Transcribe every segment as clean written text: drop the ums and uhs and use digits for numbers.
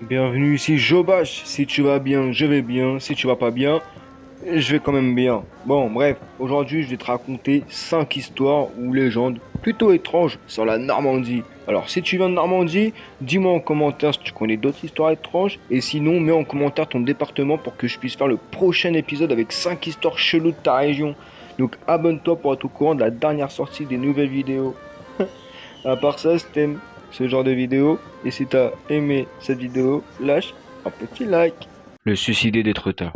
Bienvenue ici Jobash, si tu vas bien, je vais bien, si tu vas pas bien, je vais quand même bien. Bon, bref, aujourd'hui je vais te raconter 5 histoires ou légendes plutôt étranges sur la Normandie. Alors si tu viens de Normandie, dis-moi en commentaire si tu connais d'autres histoires étranges, et sinon mets en commentaire ton département pour que je puisse faire le prochain épisode avec 5 histoires cheloues de ta région. Donc abonne-toi pour être au courant de la dernière sortie des nouvelles vidéos. À part ça, si t'aimes ce genre de vidéo, et si t'as aimé cette vidéo, lâche un petit like. Le suicidé d'Étretat.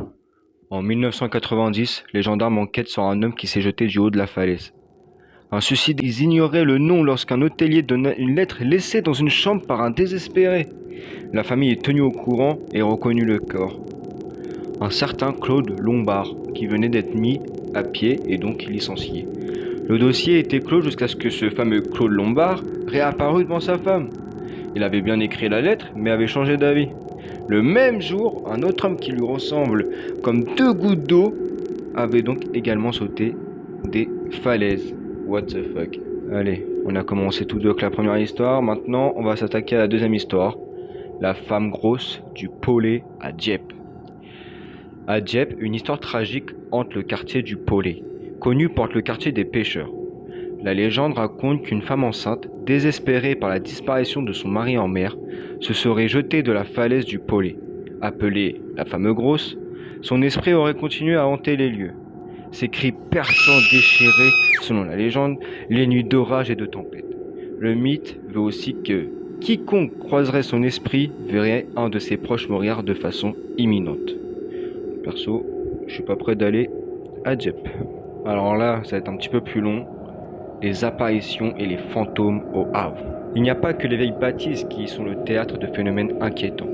En 1990, les gendarmes enquêtent sur un homme qui s'est jeté du haut de la falaise. Un suicide, ils ignoraient le nom lorsqu'un hôtelier donna une lettre laissée dans une chambre par un désespéré. La famille est tenue au courant et reconnut le corps. Un certain Claude Lombard, qui venait d'être mis à pied et donc licencié. Le dossier était clos jusqu'à ce que ce fameux Claude Lombard réapparût devant sa femme. Il avait bien écrit la lettre, mais avait changé d'avis. Le même jour, un autre homme qui lui ressemble comme deux gouttes d'eau avait donc également sauté des falaises. What the fuck. Allez, on a commencé tout avec la première histoire, maintenant on va s'attaquer à la deuxième histoire. La femme grosse du Polé à Dieppe. À Dieppe, une histoire tragique hante le quartier du Polé, connu pour être le quartier des pêcheurs. La légende raconte qu'une femme enceinte, désespérée par la disparition de son mari en mer, se serait jetée de la falaise du Polé. Appelée la femme grosse, son esprit aurait continué à hanter les lieux. Ses cris perçants déchiraient, selon la légende, les nuits d'orage et de tempête. Le mythe veut aussi que quiconque croiserait son esprit verrait un de ses proches mourir de façon imminente. Perso, je suis pas prêt d'aller à Dieppe. Alors là, ça va être un petit peu plus long. Les apparitions et les fantômes au Havre. Il n'y a pas que les vieilles bâtisses qui sont le théâtre de phénomènes inquiétants.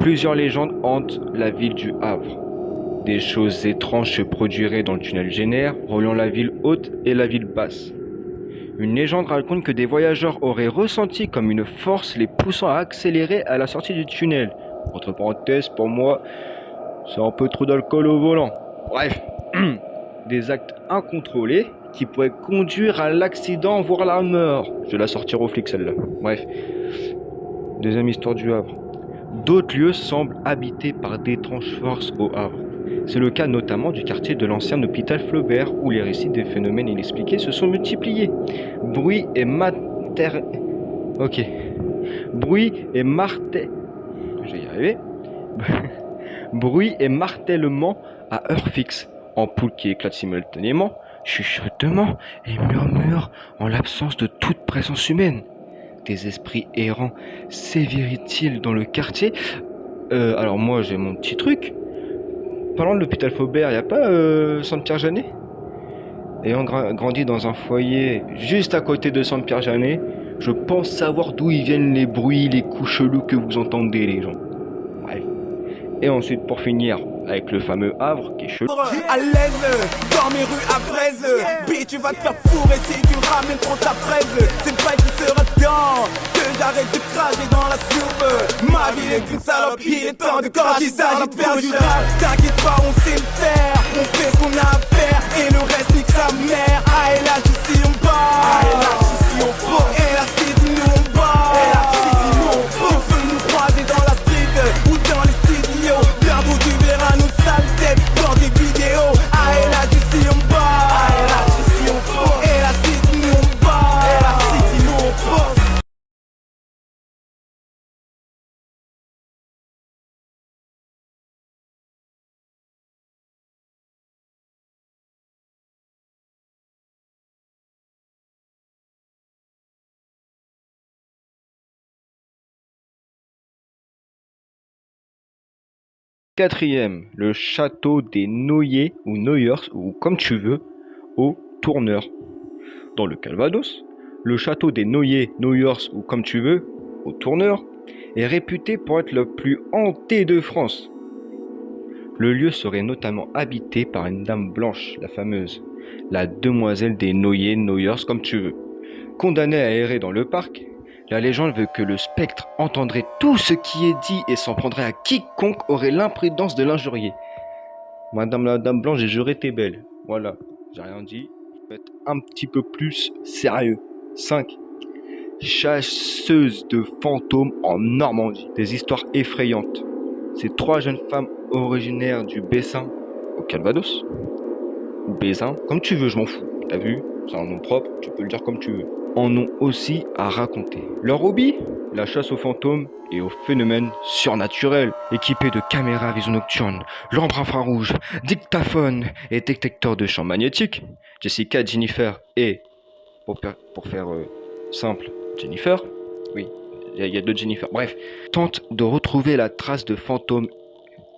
Plusieurs légendes hantent la ville du Havre. Des choses étranges se produiraient dans le tunnel Génère, reliant la ville haute et la ville basse. Une légende raconte que des voyageurs auraient ressenti comme une force les poussant à accélérer à la sortie du tunnel. Entre parenthèses, pour moi, c'est un peu trop d'alcool au volant. Bref, des actes incontrôlés qui pourraient conduire à l'accident, voire la mort. Je vais la sortir aux flics celle-là. Bref, deuxième histoire du Havre. D'autres lieux semblent habités par d'étranges forces au Havre. C'est le cas notamment du quartier de l'ancien hôpital Flaubert, où les récits des phénomènes inexpliqués se sont multipliés. Bruit et mater... Ok. Bruit et martel... Je vais y arriver. Bruit et martèlement à heure fixe, ampoules qui éclatent simultanément, chuchotements et murmures en l'absence de toute présence humaine. Des esprits errants séviraient-ils dans le quartier? Alors moi j'ai mon petit truc. Parlant de l'hôpital Faubert, y a pas Sainte-Pierre-Janet? Ayant grandi dans un foyer juste à côté de Sainte-Pierre-Janet, je pense savoir d'où ils viennent les bruits, les coups chelous que vous entendez les gens. Bref. Et ensuite, pour finir, avec le fameux Havre qui est chelou. À l'aise, dans mes rues à fraise. Puis tu vas te faire fourrer si tu ramènes trop ta fraise. C'est pas qui sera dedans que j'arrête de cracher dans la soupe. Ma vie est une salope, il est temps de quand il s'agit de faire du rap. T'inquiète pas, on sait le faire. On fait ce qu'on a à faire et le reste nique sa mère. Ah et là ici on bat. Ah et là ici on pose. Et là si nous on bat. Et là si nous on pose. Tu veux nous croiser dans la street ou dans les studios. Bientôt tu verras nos sales têtes dans des vidéos. Ah et là ici on bat. Ah et là ici on pose. Et là si nous on bat. Et là si nous on pose. Quatrième, le château des Noyers ou Noyers, ou comme tu veux, au Tourneur. Dans le Calvados, le château des Noyers, Noyers ou comme tu veux, au Tourneur, est réputé pour être le plus hanté de France. Le lieu serait notamment habité par une dame blanche, la fameuse, la demoiselle des Noyers, Noyers comme tu veux. Condamnée à errer dans le parc, la légende veut que le spectre entendrait tout ce qui est dit et s'en prendrait à quiconque aurait l'imprudence de l'injurier. Madame la dame blanche, j'ai juré t'es belle. Voilà, j'ai rien dit. Faut être un petit peu plus sérieux. 5. chasseuses de fantômes en Normandie. Des histoires effrayantes. Ces 3 jeunes femmes originaires du Bessin, au Calvados, ou Bessin, comme tu veux, je m'en fous. T'as vu? C'est un nom propre, tu peux le dire comme tu veux. En ont aussi à raconter. Leur hobby? La chasse aux fantômes et aux phénomènes surnaturels, équipés de caméras à vision nocturne, lampes infrarouges, dictaphones et détecteurs de champs magnétiques. Jessica, Jennifer et, pour faire simple, Jennifer, oui, il y a 2 Jennifer, bref, tentent de retrouver la trace de fantômes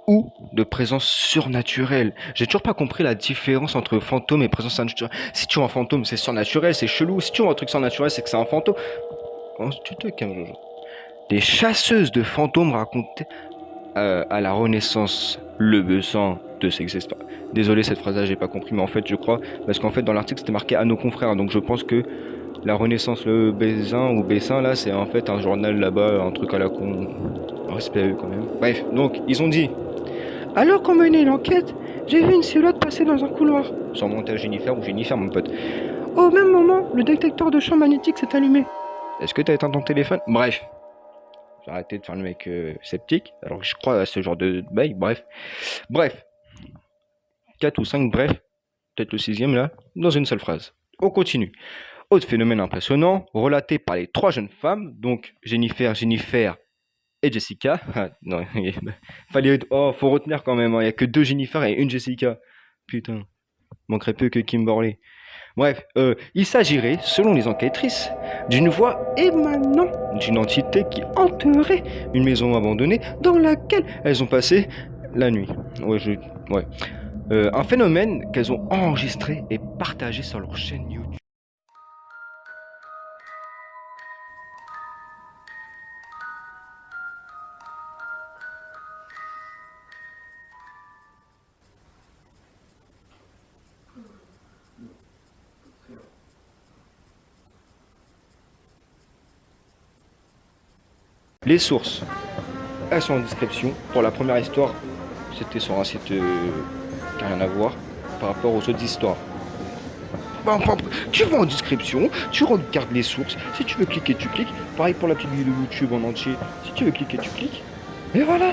ou de présence surnaturelle. J'ai toujours pas compris la différence entre fantôme et présence surnaturelle. Si tu vois un fantôme, c'est surnaturel, c'est chelou. Si tu vois un truc surnaturel, c'est que c'est un fantôme. Oh, tu te calmes, Jojo. Les chasseuses de fantômes racontaient à la Renaissance le besoin de ces histoires. Désolé, cette phrase-là, j'ai pas compris, mais en fait, je crois, parce qu'en fait, dans l'article, c'était marqué à nos confrères, donc je pense que la Renaissance, le Bessin ou Bessin, là, c'est en fait un journal là-bas, un truc à la con. Respect à eux quand même. Bref, donc, ils ont dit. Alors qu'on menait l'enquête, j'ai vu une silhouette passer dans un couloir. Sans monter à Jennifer ou Jennifer, mon pote. Au même moment, le détecteur de champ magnétique s'est allumé. Est-ce que t'as éteint ton téléphone? Bref. J'ai arrêté de faire le mec sceptique, alors que je crois à ce genre de bail, bref. Bref. 4 ou 5, bref. Peut-être le 6e là, dans une seule phrase. On continue. Autre phénomène impressionnant, relaté par les 3 jeunes femmes, donc Jennifer et Jessica. Ah, non, faut retenir quand même, il n'y a que 2 Jennifer et une Jessica. Putain, manquerait peu que Kimberly. Bref, il s'agirait, selon les enquêtrices, d'une voix émanant d'une entité qui hanterait une maison abandonnée dans laquelle elles ont passé la nuit. Ouais. Un phénomène qu'elles ont enregistré et partagé sur leur chaîne YouTube. Les sources, elles sont en description. Pour la première histoire, c'était sur un site qui n'a rien à voir par rapport aux autres histoires. Tu vas en description, tu regardes les sources. Si tu veux cliquer, tu cliques. Pareil pour la petite vidéo YouTube en entier. Si tu veux cliquer, tu cliques. Et voilà,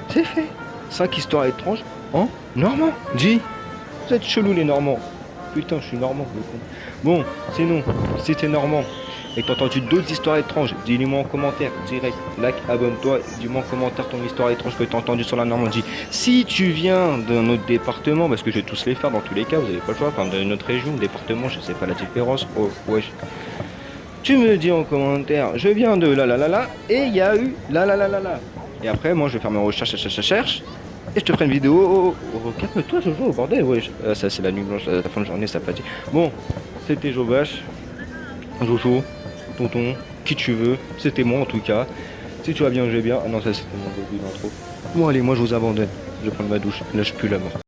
c'est fait. 5 histoires étranges en normand. Dis, vous êtes chelous les Normands. Putain, je suis normand, le con. Bon, sinon, si t'es normand et que t'as entendu d'autres histoires étranges, dis-le-moi en commentaire, direct, like, abonne-toi, dis-moi en commentaire ton histoire étrange que t'as entendue sur la Normandie. Si tu viens d'un autre département, parce que je vais tous les faire dans tous les cas, vous avez pas le choix, enfin de notre région, département, je sais pas la différence, oh, wesh. Tu me dis en commentaire, je viens de là, et il y a eu là. Et après, moi, je vais faire mes recherches, et je te ferai une vidéo. Oh, calme-toi, Jojo, bordel, wesh. Ça, c'est la nuit blanche, la fin de journée, ça fatigue. Bon, c'était Jobash, Jojo, tonton, qui tu veux, c'était moi en tout cas. Si tu vas bien, j'ai bien. Ah non, ça c'était mon début d'intro. Bon allez, moi je vous abandonne. Je vais prendre ma douche, là je pue la mort.